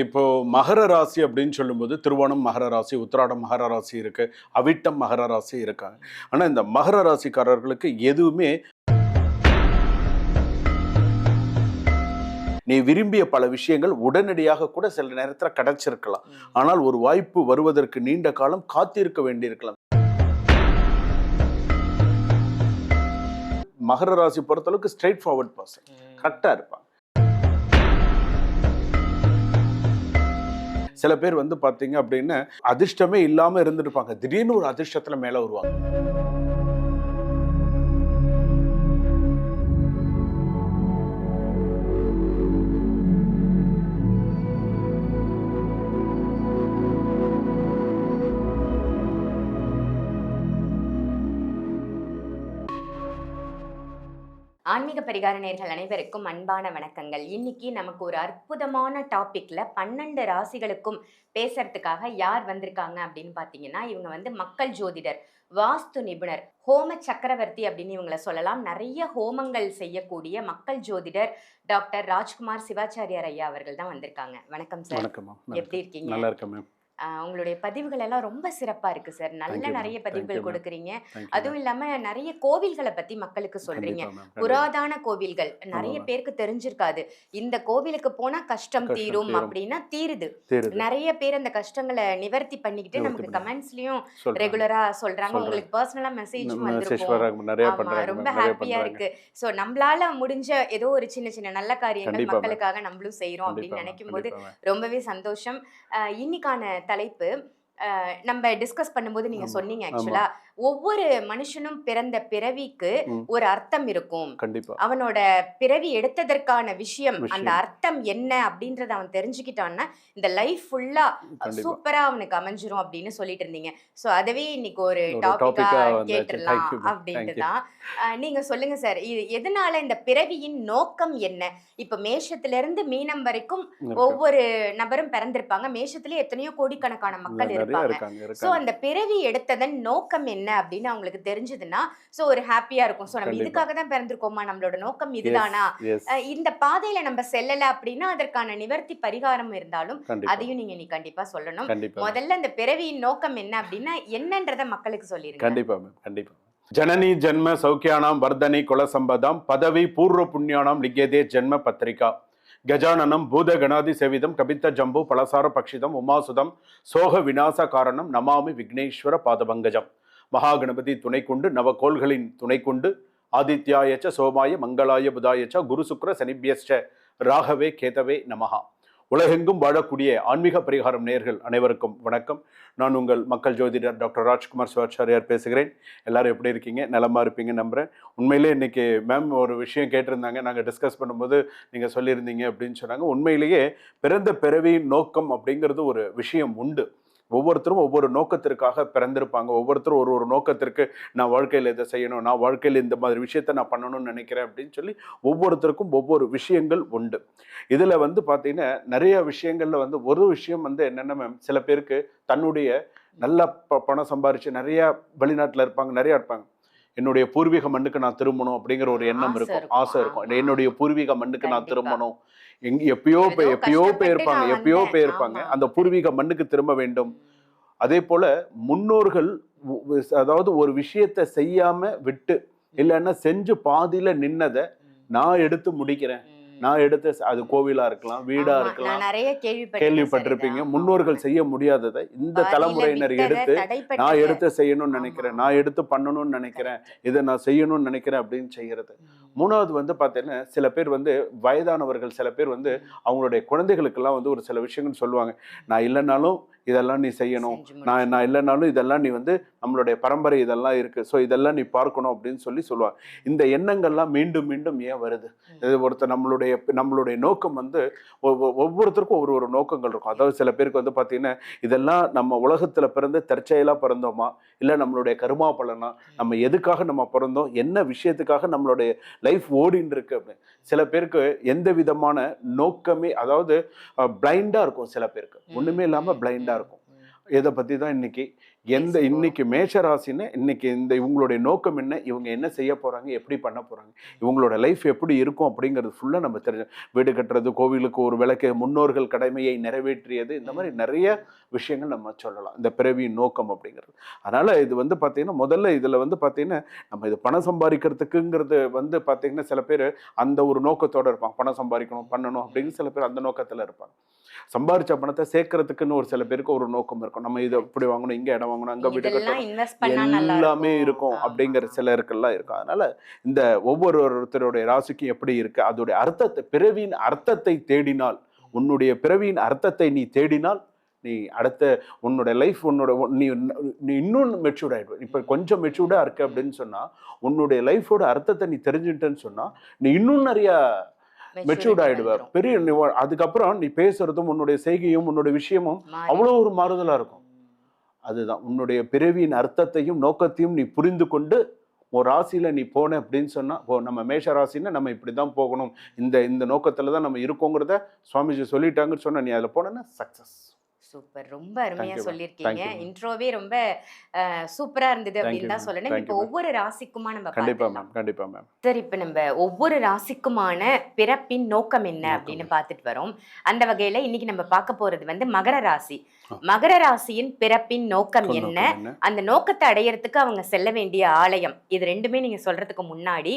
இப்போ மகர ராசி அப்படின்னு சொல்லும்போது திருவோணம் மகர ராசி, உத்திராடம் மகர ராசி இருக்கு, அவிட்டம் மகர ராசி இருக்காங்க. ஆனா இந்த மகர ராசிக்காரர்களுக்கு எதுவுமே நீ விரும்பிய பல விஷயங்கள் உடனடியாக கூட சில நேரத்தில் கிடைச்சிருக்கலாம். ஆனால் ஒரு வாய்ப்பு வருவதற்கு நீண்ட காலம் காத்திருக்க வேண்டியிருக்கலாம். மகர ராசி பொறுத்தளவுக்கு ஸ்ட்ரெயிட் ஃபார்வர்ட் பர்சன், கரெக்டா இருப்பாங்க. சில பேர் வந்து பாத்தீங்க அப்படின்னா அதிர்ஷ்டமே இல்லாம இருந்திருப்பாங்க, திடீர்னு ஒரு அதிர்ஷ்டத்துல மேல வருவாங்க. ஆன்மீக பரிகார நேயர்கள் அனைவருக்கும் அன்பான வணக்கங்கள். இன்னைக்கு நமக்கு ஒரு அற்புதமான டாபிக்ல 12 ராசிகளுக்கும் பேசுறதுக்காக யார் வந்திருக்காங்க அப்படின்னு பாத்தீங்கன்னா, இவங்க வந்து மக்கள் ஜோதிடர், வாஸ்து நிபுணர், ஹோம சக்கரவர்த்தி அப்படின்னு இவங்களை சொல்லலாம். நிறைய ஹோமங்கள் செய்யக்கூடிய மக்கள் ஜோதிடர் டாக்டர் ராஜ்குமார் சிவாச்சாரியார் ஐயா அவர்கள் தான் வந்திருக்காங்க. வணக்கம் சார். எப்படி இருக்கீங்க? நல்லா இருக்கேன் மேம். உங்களுடைய பதிவுகள் எல்லாம் ரொம்ப சிறப்பா இருக்கு சார். நிறைய பதிவுகள் கொடுக்குறீங்க. அதுவும் இல்லாம நிறைய கோவில்களை பத்தி மக்களுக்கு சொல்றீங்க. புராதன கோவில்கள் நிறைய பேருக்கு தெரிஞ்சிருக்காது. இந்த கோவிலுக்கு போனா கஷ்டம் தீரும் அப்படின்னா தீருது. நிறைய பேர் அந்த கஷ்டங்களை நிவர்த்தி பண்ணிக்கிட்டு நமக்கு கமெண்ட்ஸ்லயும் ரெகுலரா சொல்றாங்க. உங்களுக்கு பர்சனலா மெசேஜும் வந்திருக்கும். ரொம்ப ஹாப்பியா இருக்கு. சோ நம்மளால முடிஞ்ச ஏதோ ஒரு சின்ன சின்ன நல்ல காரியங்கள் மக்களுக்காக நம்மளும் செய்யறோம் அப்படின்னு நினைக்கும் போது ரொம்பவே சந்தோஷம். இன்னைக்கான தலைப்பு நம்ம டிஸ்கஸ் பண்ணும்போது நீங்க சொன்னீங்க, ஆக்சுவலா ஒவ்வொரு மனுஷனும் பிறந்த பிறவிக்கு ஒரு அர்த்தம் இருக்கும். அவனோட பிறவி எடுத்ததற்கான விஷயம், அந்த அர்த்தம் என்ன அப்படின்றத அவன் தெரிஞ்சுக்கிட்டான்னா இந்த லைஃப் ஃபுல்லா சூப்பரா அவனுக்கு அமைஞ்சிரும் அப்படின்னு சொல்லிட்டு இருந்தீங்க. சோ அதவே இன்னைக்கு ஒரு டாபிக்கா கேட்டுடலாம் அப்படின்ட்டு தான். நீங்க சொல்லுங்க சார், எதனால இந்த பிறவியின் நோக்கம் என்ன? இப்ப மேஷத்துல இருந்து மீனம் வரைக்கும் ஒவ்வொரு நபரும் பிறந்திருப்பாங்க. மேஷத்துல எத்தனையோ கோடிக்கணக்கான மக்கள் இருப்பாங்க. சோ அந்த பிறவி எடுத்ததன் நோக்கம் என்ன அப்படின்னு அவங்களுக்கு தெரிஞ்சதுன்னா சோ ஒரு ஹாப்பியா இருக்கும். சோ நம்ம இதுக்காக தான் பிறந்திருக்கோமா, நம்மளோட நோக்கம் இதுதானா, இந்த பாதையில நம்ம செல்லல அப்படின்னா அதற்கான நிவர்த்தி பரிகாரம் இருந்தாலும் அதையும் நீங்க நீ கண்டிப்பா சொல்லணும். முதல்ல இந்த பிறவியின் நோக்கம் என்ன அப்படின்னா என்னன்றத மக்களுக்கு சொல்லிருங்க. கண்டிப்பா மேம், கண்டிப்பா. ஜனனி ஜன்ம சௌக்கியானாம் வர்தனி குலசம்பதாம் பதவி பூர்வ புண்ணியானாம் லிங்கேதே ஜன்ம பத்திரிகா கஜானனம் பூத கணாதி சேவிதம் கபித்த ஜம்பு பலசார பக்ஷிதம் உமாசுதம் சோக விநாச காரணம் நமாமி விக்னேஸ்வர பாதபங்கஜம். மகாகணபதி துணை கொண்டு நவகோள்களின் துணை கொண்டு ஆதித்யாயச்ச சோமாய மங்களாய புதாயச்ச குரு சுக்ர சனிபியஸ்ச ராகவே கேதவே நமஹா. உலகெங்கும் வாழக்கூடிய ஆன்மீக பரிகாரம் நேயர்கள் அனைவருக்கும் வணக்கம். நான் உங்கள் மக்கள் ஜோதிடர் டாக்டர் ராஜ்குமார் சிவாச்சாரியார் பேசுகிறேன். எல்லாரும் எப்படி இருக்கீங்க? நலமா இருப்பீங்க நம்புறேன். உண்மையிலே இன்னைக்கு மேம் ஒரு விஷயம் கேட்டிருந்தாங்க, நாங்கள் டிஸ்கஸ் பண்ணும்போது நீங்கள் சொல்லியிருந்தீங்க அப்படின்னு சொன்னாங்க. உண்மையிலேயே பிறந்த பிறவியின் நோக்கம் அப்படிங்கிறது ஒரு விஷயம் உண்டு. ஒவ்வொருத்தரும் ஒவ்வொரு நோக்கத்திற்காக பிறந்திருப்பாங்க. ஒவ்வொருத்தரும் ஒரு ஒரு நோக்கத்திற்கு நான் வாழ்க்கையில் இதை செய்யணும், நான் வாழ்க்கையில் இந்த மாதிரி விஷயத்த நான் பண்ணணும்னு நினைக்கிறேன் அப்படின்னு சொல்லி ஒவ்வொருத்தருக்கும் ஒவ்வொரு விஷயங்கள் உண்டு. இதில் வந்து பார்த்தீங்கன்னா நிறைய விஷயங்கள்ல வந்து ஒரு விஷயம் வந்து என்னென்ன மேம், சில பேருக்கு தன்னுடைய நல்ல பணம் சம்பாரிச்சு நிறைய வெளிநாட்டில் இருப்பாங்க, நிறைய இருப்பாங்க. என்னுடைய பூர்வீக மண்ணுக்கு நான் திரும்பணும் அப்படிங்கிற ஒரு எண்ணம் இருக்கும், ஆசை இருக்கும். என்னுடைய பூர்வீக மண்ணுக்கு நான் திரும்பணும். எப்பயோ போயிருப்பாங்க, அந்த பூர்வீக மண்ணுக்கு திரும்ப வேண்டும். அதே போல முன்னோர்கள் அதாவது ஒரு விஷயத்தை செய்யாம விட்டு இல்லைன்னா செஞ்சு பாதியில நின்னதை நான் எடுத்து முடிக்கிறேன், நான் எடுத்து, அது கோவிலா இருக்கலாம், வீடா இருக்கலாம், கேள்விப்பட்டிருப்பீங்க. முன்னோர்கள் செய்ய முடியாததை இந்த தலைமுறையினர் எடுத்து நான் எடுத்து செய்யணும்னு நினைக்கிறேன், நான் எடுத்து பண்ணணும்னு நினைக்கிறேன், இதை நான் செய்யணும்னு நினைக்கிறேன் அப்படின்னு செய்யறது. மூணாவது வந்து பார்த்தீங்கன்னா சில பேர் வந்து வயதானவர்கள், சில பேர் வந்து அவங்களுடைய குழந்தைகளுக்கெல்லாம் வந்து ஒரு சில விஷயங்கள் சொல்லுவாங்க. நான் இல்லைனாலும் இதெல்லாம் நீ செய்யணும், நான் இல்லைனாலும் இதெல்லாம் நீ வந்து நம்மளுடைய பரம்பரை இதெல்லாம் இருக்கு, ஸோ இதெல்லாம் நீ பார்க்கணும் அப்படின்னு சொல்லுவாங்க. இந்த எண்ணங்கள்லாம் மீண்டும் மீண்டும் ஏன் வருது? ஒருத்தர் நம்மளுடைய நோக்கம் வந்து ஒவ்வொருத்தருக்கும் ஒரு நோக்கங்கள் இருக்கும். அதாவது சில பேருக்கு வந்து பார்த்தீங்கன்னா இதெல்லாம் நம்ம உலகத்தில் பிறந்து தற்செயலாக பிறந்தோமா, இல்லை நம்மளுடைய கருமா பலனா, நம்ம எதுக்காக நம்ம பிறந்தோம், என்ன விஷயத்துக்காக நம்மளுடைய லைஃப் ஓடின்னு இருக்கு அப்படின்னு. சில பேருக்கு எந்த விதமான நோக்கமே, அதாவது பிளைண்டா இருக்கும். சில பேருக்கு ஒண்ணுமே இல்லாம பிளைண்டா இருக்கும். இதை பத்தி தான் இன்னைக்கு இன்னைக்கு மேஷ ராசின்னு இன்னைக்கு இவங்களுடைய நோக்கம் என்ன, இவங்க என்ன செய்ய போறாங்க, எப்படி பண்ண போறாங்க, இவங்களோட லைஃப் எப்படி இருக்கும் அப்படிங்கிறது ஃபுல்லா நம்ம தெரிஞ்ச வீடு கட்டுறது, கோவிலுக்கு ஒரு விளக்கு, முன்னோர்கள் கடமையை நிறைவேற்றியது, இந்த மாதிரி நிறைய விஷயங்கள் நம்ம சொல்லலாம் இந்த பிறவியின் நோக்கம் அப்படிங்கிறது. அதனால இது பார்த்தீங்கன்னா முதல்ல இதுல பார்த்தீங்கன்னா நம்ம இது பணம் சம்பாதிக்கிறதுக்குங்கிறது பார்த்தீங்கன்னா சில பேர் அந்த ஒரு நோக்கத்தோட இருப்பாங்க, பணம் சம்பாதிக்கணும் பண்ணணும் அப்படின்னு சில பேர் அந்த நோக்கத்துல இருப்பாங்க. சம்பாரிச்ச பணத்தை சேர்க்கறதுக்குன்னு ஒரு சில பேருக்கு ஒரு நோக்கம் இருக்கும், நம்ம இதை இப்படி வாங்கணும், இங்க இடம் வாங்கணும், அங்க வீடு கட்டணும், எல்லாமே இருக்கும் அப்படிங்கிற சிலருக்கெல்லாம் இருக்கும். அதனால இந்த ஒவ்வொருத்தருடைய ராசிக்கும் எப்படி இருக்கு அதோடைய அர்த்தத்தை, பிறவியின் அர்த்தத்தை தேடினால், உன்னுடைய பிறவியின் அர்த்தத்தை நீ தேடினால் நீ அடுத்த உன்னோட லைஃப் நீ இன்னும் மெச்சூர்ட் ஆயிடுவ. இப்ப கொஞ்சம் மெச்சூர்டா இருக்கு அப்படின்னு சொன்னா உன்னுடைய லைஃபோட அர்த்தத்தை நீ தெரிஞ்சுட்டேன்னு சொன்னா நீ இன்னும் நிறைய மெச்சூர்ட் ஆயிடுவ. பெரிய அதுக்கப்புறம் நீ பேசுறதும் உன்னுடைய செய்கையும் உன்னுடைய விஷயமும் அவ்வளவு ஒரு மாறுதலா இருக்கும். அதுதான் உன்னுடைய பிறவியின் அர்த்தத்தையும் நோக்கத்தையும் நீ புரிந்து கொண்டு ஒரு ராசியில நீ போன அப்படின்னு சொன்னா, நம்ம மேஷ ராசின்னா நம்ம இப்படிதான் போகணும், இந்த நோக்கத்துலதான் நம்ம இருக்கோங்கிறத சுவாமிஜி சொல்லிட்டாங்கன்னு சொன்னா நீ அதுல போனா சக்சஸ். சூப்பர், ரொம்ப அருமையா சொல்லியிருக்கீங்க. இன்ட்ரோவே ரொம்ப சூப்பரா இருந்தது அப்படின்னு தான் சொல்லணும். இப்போ ஒவ்வொரு ராசிக்குமா நம்ம கண்டிப்பா மேம். சரி, இப்போ நம்ம ஒவ்வொரு ராசிக்குமான பிறப்பின் நோக்கம் என்ன அப்படின்னு பார்த்துட்டு வரோம். அந்த வகையில இன்னைக்கு நம்ம பார்க்க போறது மகர ராசி. மகர ராசியின் பிறப்பின் நோக்கம் என்ன, அந்த நோக்கத்தை அடையறதுக்கு அவங்க செல்ல வேண்டிய ஆலயம், இது ரெண்டுமே நீங்க சொல்றதுக்கு முன்னாடி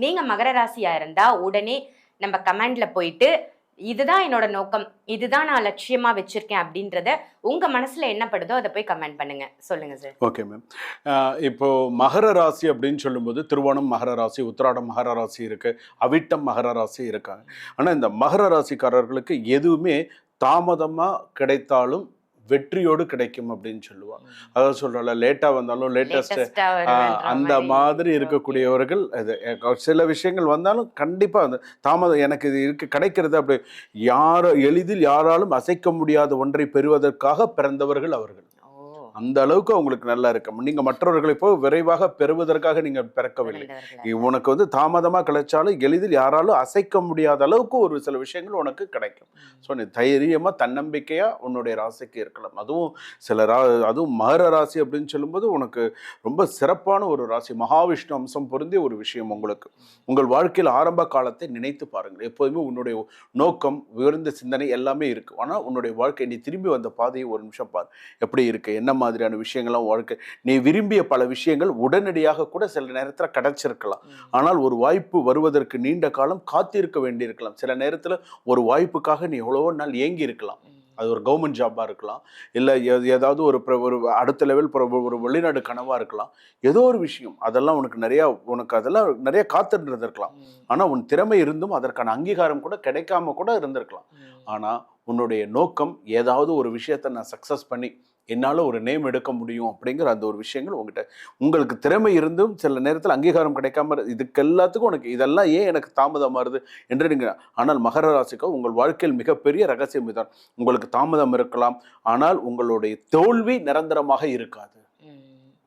நீங்க மகர ராசியா இருந்தா உடனே நம்ம கமெண்ட்ல போயிட்டு இதுதான் என்னோட நோக்கம், இதுதான் நான் லட்சியமா வச்சிருக்கேன் அப்படின்றத உங்க மனசுல என்ன படுதோ அதை போய் கமெண்ட் பண்ணுங்க. சொல்லுங்க சார். Okay ma'am. இப்போ மகர ராசி அப்படின்னு சொல்லும்போது திருவோணம் மகர ராசி, உத்திராடம் மகர ராசி இருக்கு, அவிட்டம் மகர ராசி இருக்காங்க. ஆனா இந்த மகர ராசிக்காரர்களுக்கு எதுவுமே தாமதமா கிடைத்தாலும் வெற்றியோடு கிடைக்கும் அப்படின்னு சொல்லுவாங்க. அதாவது சொல்றல லேட்டா வந்தாலும் லேட்டஸ்ட் அந்த மாதிரி இருக்கக்கூடியவர்கள். சில விஷயங்கள் வந்தாலும் கண்டிப்பா அந்த தாமதம் எனக்கு இது இருக்கு கிடைக்கிறது அப்படி எளிதில் யாராலும் அசைக்க முடியாத ஒன்றை பெறுவதற்காக பிறந்தவர்கள் அவர்கள். அந்த அளவுக்கு அவங்களுக்கு நல்லா இருக்கும். நீங்க மற்றவர்களை போய் விரைவாக பெறுவதற்காக நீங்க பிறக்கவில்லை. உனக்கு தாமதமா கிடைச்சாலும் எளிதில் யாராலும் அசைக்க முடியாத அளவுக்கு ஒரு சில விஷயங்கள் உனக்கு கிடைக்கும். ஸோ நீ தைரியமா தன்னம்பிக்கையா உன்னுடைய ராசிக்கு இருக்கலாம். அதுவும் மகர ராசி அப்படின்னு சொல்லும்போது உனக்கு ரொம்ப சிறப்பான ஒரு ராசி, மகாவிஷ்ணு அம்சம் பொருந்திய ஒரு விஷயம். உங்களுக்கு உங்கள் வாழ்க்கையில் ஆரம்ப காலத்தை நினைத்து பாருங்கள். எப்போதுமே உன்னுடைய நோக்கம், உயர்ந்த சிந்தனை எல்லாமே இருக்கு. ஆனா உன்னுடைய வாழ்க்கை நீ திரும்பி வந்த பாதையை ஒரு நிமிஷம் பாரு, எப்படி இருக்கு, என்ன மாதிரியான விஷயங்கள்லாம் வாழ்க்கை. நீ விரும்பிய பல விஷயங்கள் உடனடியாக கூட சில நேரத்தில் கிடைச்சிருக்கலாம். ஆனால் ஒரு வாய்ப்பு வருவதற்கு நீண்ட காலம் காத்திருக்க வேண்டியிருக்கலாம். சில நேரத்தில் ஒரு வாய்ப்புக்காக நீ எவ்வளவோ நாள் ஏங்கி இருக்கலாம். அது ஒரு கவர்மெண்ட் ஜாபாக இருக்கலாம், இல்லை ஏதாவது ஒரு அடுத்த லெவல் ஒரு வெளிநாடு கனவாக இருக்கலாம். ஏதோ ஒரு விஷயம் அதெல்லாம் உனக்கு அதெல்லாம் நிறைய காத்துட்டு இருக்கலாம். ஆனால் உன் திறமை இருந்தும் அதற்கான அங்கீகாரம் கூட கிடைக்காம கூட இருந்திருக்கலாம். ஆனால் உன்னுடைய நோக்கம் ஏதாவது ஒரு விஷயத்தை நான் சக்ஸஸ் பண்ணி என்னால் ஒரு நேம் எடுக்க முடியும் அப்படிங்கிற அந்த ஒரு விஷயங்கள் உங்களுக்கு திறமை இருந்தும் சில நேரத்தில் அங்கீகாரம் கிடைக்காம இதுக்கு எல்லாத்துக்கும் உனக்கு இதெல்லாம் ஏன் எனக்கு தாமதமாகுது என்று நீங்கள். ஆனால் மகர ராசிக்கு உங்கள் வாழ்க்கையில் மிகப்பெரிய ரகசியம் இதுதான். உங்களுக்கு தாமதம் இருக்கலாம், ஆனால் உங்களுடைய தோல்வி நிரந்தரமாக இருக்காது.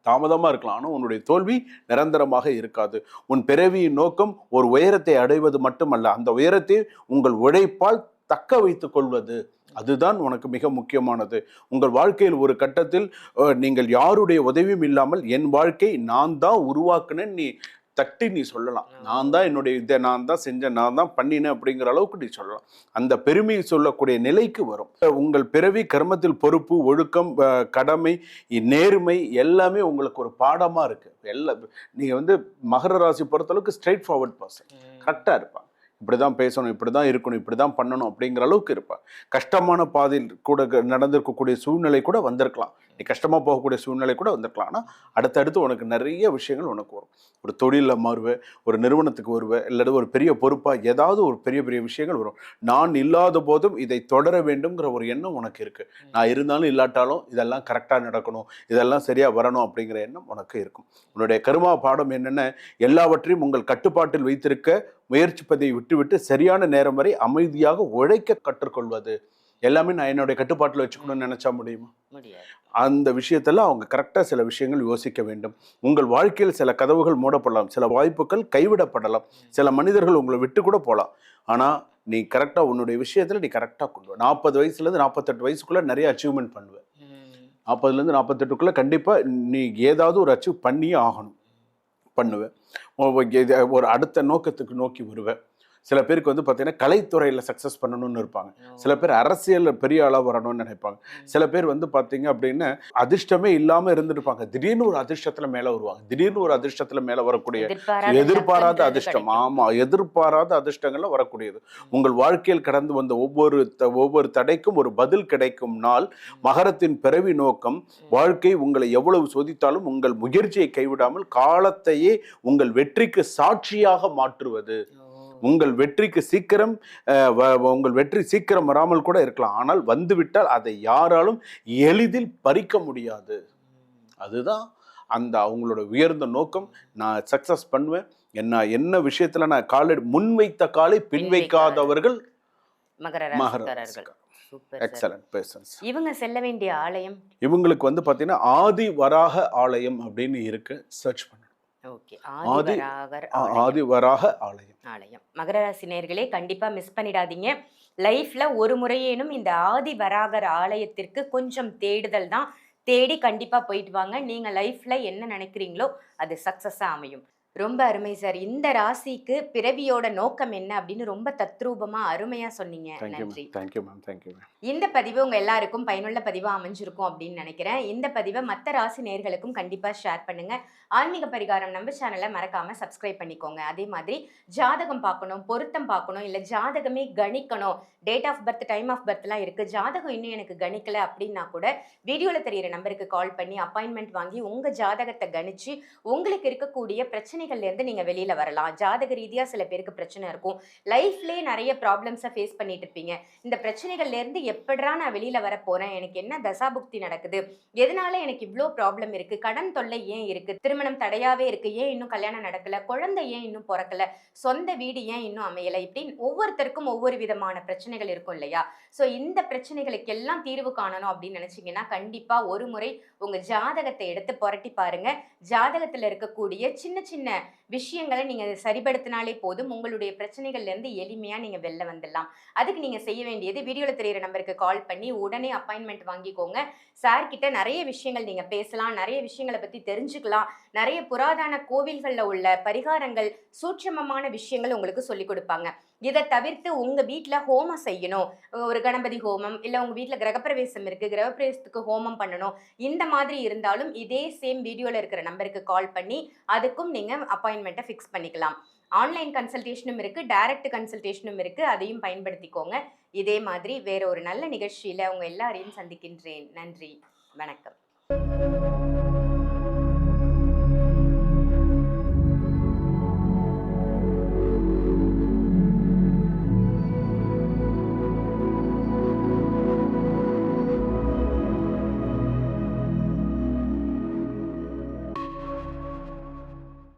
தாமதமாக இருக்கலாம், ஆனால் உன்னுடைய தோல்வி நிரந்தரமாக இருக்காது. உன் பிறவியின் நோக்கம் ஒரு உயரத்தை அடைவது மட்டுமல்ல, அந்த உயரத்தை உங்கள் உழைப்பால் தக்க வைத்துக் கொள்வது. அதுதான் உனக்கு மிக முக்கியமானது. உங்கள் வாழ்க்கையில் ஒரு கட்டத்தில் நீங்கள் யாருடைய உதவியும் இல்லாமல் என் வாழ்க்கை நான் தான் உருவாக்குனேன் நீ சொல்லலாம். நான் தான் என்னுடைய இதை நான் தான் செஞ்சேன், நான் தான் பண்ணினேன் அப்படிங்கிற அளவுக்கு நீ சொல்லலாம். அந்த பெருமையை சொல்லக்கூடிய நிலைக்கு வரும். உங்கள் பிறவி கர்மத்தில் பொறுப்பு, ஒழுக்கம், கடமை, நேர்மை எல்லாமே உங்களுக்கு ஒரு பாடமா இருக்கு. நீங்க மகர ராசி பொறுத்தளவுக்கு ஸ்ட்ரெயிட் ஃபார்வர்ட் பர்சன், கரெக்டா இருப்பாங்க. இப்படிதான் பேசணும், இப்படிதான் இருக்கணும், இப்படிதான் பண்ணணும் அப்படிங்கிற அளவுக்கு இருப்பாங்க. கஷ்டமான பாதையில் கூட நடந்திருக்கக்கூடிய சூழ்நிலை கூட வந்திருக்கலாம், நீ கஷ்டமா போகக்கூடிய சூழ்நிலை கூட வந்திருக்கலாம். ஆனால் அடுத்தடுத்து உனக்கு நிறைய விஷயங்கள் உனக்கு வரும். ஒரு தொழிலில் மாறுவேன், ஒரு நிறுவனத்துக்கு வருவேன், இல்லாத ஒரு பெரிய பொறுப்பாக ஏதாவது ஒரு பெரிய பெரிய விஷயங்கள் வரும். நான் இல்லாத போதும் இதை தொடர வேண்டும்ங்கிற ஒரு எண்ணம் உனக்கு இருக்கு. நான் இருந்தாலும் இல்லாட்டாலும் இதெல்லாம் கரெக்டாக நடக்கணும், இதெல்லாம் சரியா வரணும் அப்படிங்கிற எண்ணம் உனக்கு இருக்கும். உன்னுடைய கர்மா பாடம் என்னென்ன, எல்லாவற்றையும் உங்கள் கட்டுப்பாட்டில் வைத்திருக்க முயற்சிப்பதை விட்டுவிட்டு சரியான நேரம் வரை அமைதியாக உழைக்க கற்றுக்கொள்வது. எல்லாமே நான் என்னுடைய கட்டுப்பாட்டில் வச்சுக்கணும்னு நினைச்சா முடியுமா? அந்த விஷயத்தெல்லாம் அவங்க கரெக்டாக சில விஷயங்கள் யோசிக்க வேண்டும். உங்கள் வாழ்க்கையில் சில கதவுகள் மூடப்படலாம், சில வாய்ப்புகள் கைவிடப்படலாம், சில மனிதர்கள் உங்களை விட்டு கூட போகலாம். ஆனால் நீ கரெக்டாக உன்னுடைய விஷயத்தில் நீ கரெக்டாக கொண்டு வா. 40 வயசுலேருந்து 48 வயசுக்குள்ளே நிறைய அச்சீவ்மெண்ட் பண்ணுவேன். 40லேருந்து 48க்குள்ளே கண்டிப்பாக நீ ஏதாவது ஒரு அச்சீவ் பண்ணியே ஆகணும். பண்ணுவேன். ஒரு அடுத்த நோக்கத்துக்கு நோக்கி வருவேன். சில பேருக்கு வந்து பார்த்தீங்கன்னா கலைத்துறையில் சக்ஸஸ் பண்ணணும்னு இருப்பாங்க. சில பேர் அரசியலில் பெரிய ஆளாக வரணும்னு நினைப்பாங்க. சில பேர் வந்து பார்த்தீங்க அப்படின்னா அதிர்ஷ்டமே இல்லாமல் இருந்திருப்பாங்க. திடீர்னு ஒரு அதிர்ஷ்டத்தில் மேலே வருவாங்க. திடீர்னு ஒரு அதிர்ஷ்டத்தில் மேலே வரக்கூடிய எதிர்பாராத அதிர்ஷ்டம். ஆமாம், எதிர்பாராத அதிர்ஷ்டங்கள்லாம் வரக்கூடியது. உங்கள் வாழ்க்கையில் கடந்து வந்த ஒவ்வொரு தடைக்கும் ஒரு பதில் கிடைக்கும் நாள். மகரத்தின் பிறவி நோக்கம் வாழ்க்கை உங்களை எவ்வளவு சோதித்தாலும் உங்கள் முயற்சியை கைவிடாமல் காலத்தையே உங்கள் வெற்றிக்கு சாட்சியாக மாற்றுவது. உங்கள் வெற்றிக்கு உங்கள் வெற்றி சீக்கிரம் வராமல் கூட இருக்கலாம். ஆனால் வந்துவிட்டால் அதை யாராலும் எளிதில் பறிக்க முடியாது. அதுதான் அந்த அவங்களோட உயர்ந்த நோக்கம். நான் சக்சஸ் பண்ணுவேன். என்ன விஷயத்துல நான் முன்வைத்த காலை பின் வைக்காதவர்கள் மகர. Excellent persons. இவங்க செல்ல வேண்டிய ஆலயம் இவங்களுக்கு வந்து பாத்தீங்கன்னா ஆதி வராக ஆலயம் அப்படின்னு இருக்கு. சர்ச் பண்ணு. ஆதி வராக ஆலயம். மகர ராசி நேயர்களே, கண்டிப்பா மிஸ் பண்ணிடாதீங்க. லைஃப்ல ஒரு முறையேனும் இந்த ஆதி வராகர் ஆலயத்திற்கு கொஞ்சம் தேடுதல் தான். தேடி கண்டிப்பா போயிட்டு வாங்க. நீங்க லைஃப்ல என்ன நினைக்கிறீங்களோ அது சக்சஸா அமையும். ரொம்ப அருமை சார். இந்த ராசிக்கு பிறவியோட நோக்கம் என்ன அப்படின்னு ரொம்ப தத்ரூபமா அருமையா சொன்னீங்க. நன்றி. Thank you ma'am. Thank you ma'am. இந்த பதிவு உங்க எல்லாருக்கும் பயனுள்ள பதிவா அமைஞ்சிருக்கும் அப்படின்னு நினைக்கிறேன். இந்த பதிவை மற்ற ராசி நேயர்களுக்கும் கண்டிப்பா ஷேர் பண்ணுங்க. ஆன்மீக பரிகாரம் நம்ம சேனலை மறக்காம சப்ஸ்கிரைப் பண்ணிக்கோங்க. அதே மாதிரி ஜாதகம் பார்க்கணும், பொருத்தம் பார்க்கணும், இல்ல ஜாதகமே கணிக்கணும், date of birth, time of பர்த்லாம் இருக்கு, ஜாதகம் இன்னும் எனக்கு கணிக்கல அப்படின்னா கூட வீடியோல தெரியிற நம்பருக்கு கால் பண்ணி அப்பாயின்மெண்ட் வாங்கி உங்க ஜாதகத்தை கணிச்சு உங்களுக்கு இருக்கக்கூடிய பிரச்சனைகள்ல இருந்து நீங்க வெளியில வரலாம். ஜாதக ரீதியா சில பேருக்கு பிரச்சனை இருக்கும். லைஃப்லயே நிறைய ப்ராப்ளம்ஸை ஃபேஸ் பண்ணிட்டு இருப்பீங்க. இந்த பிரச்சனைகள்ல இருந்து எப்படா நான் வெளியில வர போறேன், எனக்கு என்ன தசாபுக்தி நடக்குது, எதனால எனக்கு இவ்வளோ ப்ராப்ளம் இருக்கு, கடன் தொல்லை ஏன் இருக்கு, திருமணம் தடையாவே இருக்கு, ஏன் இன்னும் கல்யாணம் நடக்கல, குழந்தை ஏன் இன்னும் பிறக்கல, சொந்த வீடு ஏன் இன்னும் அமையல, இப்படின்னு ஒவ்வொருத்தருக்கும் ஒவ்வொரு விதமான பிரச்சனைகள் இருக்கும் இல்லையா? ஸோ இந்த பிரச்சனைகளுக்கு எல்லாம் தீர்வு காணணும் அப்படின்னு நினைச்சீங்கன்னா கண்டிப்பா ஒரு முறை உங்க ஜாதகத்தை எடுத்து புரட்டி பாருங்க. ஜாதகத்துல இருக்கக்கூடிய சின்ன சின்ன விஷயங்களை நீங்க சரிபடுத்தினாலே போதும். உங்களுடைய பிரச்சனைகள்ல இருந்து எளிமையா நீங்க வெளில வந்துடலாம். அதுக்கு நீங்க செய்ய வேண்டியது வீடியோல தெரியிற நம்பருக்கு கால் பண்ணி உடனே அப்பாயின்மெண்ட் வாங்கிக்கோங்க. சார் கிட்ட நிறைய விஷயங்கள் நீங்க பேசலாம், நிறைய விஷயங்களை பத்தி தெரிஞ்சுக்கலாம். நிறைய புராதன கோவில்கள்ல உள்ள பரிகாரங்கள், சூட்சமமான விஷயங்கள் உங்களுக்கு சொல்லி கொடுப்பாங்க. இதை தவிர்த்து உங்க வீட்டுல ஹோமம் செய்யணும், ஒரு கணபதி ஹோமம், இல்ல உங்க வீட்டுல கிரகப்பிரவேசம் இருக்கு, கிரகப்பிரவேசத்துக்கு ஹோமம் பண்ணணும், இந்த மாதிரி இருந்தாலும் இதே சேம் வீடியோல இருக்கிற நம்பருக்கு கால் பண்ணி அதுக்கும் நீங்க அப்பாயின்மெண்ட்டை ஃபிக்ஸ் பண்ணிக்கலாம். ஆன்லைன் கன்சல்டேஷனும் இருக்கு, டைரக்ட் கன்சல்டேஷனும் இருக்கு. அதையும் பயன்படுத்திக்கோங்க. இதே மாதிரி வேற ஒரு நல்ல நிகழ்ச்சியில உங்க எல்லாரையும் சந்திக்கின்றேன். நன்றி, வணக்கம்.